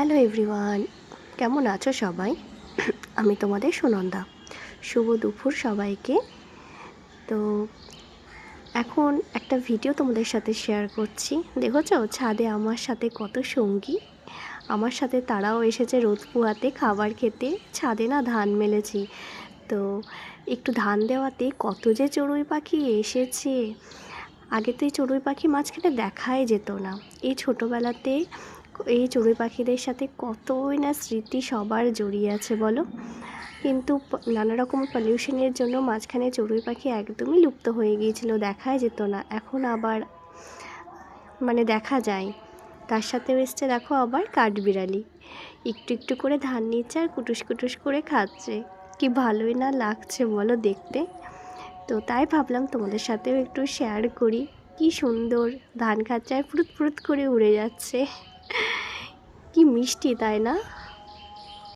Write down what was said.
Hello everyone, কেমন আছো সবাই? আমি তোমাদের সুনন্দা। শুভ দুপুর সবাইকে। তো এখন একটা ভিডিও তোমাদের সাথে শেয়ার করছি। দেখেছো ছাদে আমার সাথে কত সঙ্গী, আমার সাথে তারাও এসেছে রোদ পোহাতে, খাবার খেতে। ছাদে না ধান মেলেছি, তো একটু ধান দেওয়াতে কত যে চড়ুই পাখি এসেছে। আগে তো এই চড়ুই পাখি মাঝখানে দেখাই যেত না। এই ছোটোবেলাতে এই চড়ুই পাখিদের সাথে কতই না স্মৃতি সবার জড়িয়ে আছে বলো। কিন্তু নানা রকম পলিউশনের জন্য মাঝখানে চড়ুই পাখি একদমই লুপ্ত হয়ে গিয়েছিল, দেখাই যেত না। এখন আবার দেখা যায়। তার সাথেও এসছে দেখো আবার কাঠবিড়ালি, একটু একটু করে ধান নিচ্ছে আর কুটুস কুটুস করে খাচ্ছে। কি ভালোই না লাগছে বলো দেখতে। তো তাই ভাবলাম তোমাদের সাথেও একটু শেয়ার করি। কি সুন্দর ধান খাচ্ছে আর ফুরুত ফুরুত করে উড়ে যাচ্ছে, কি মিষ্টি তাই না?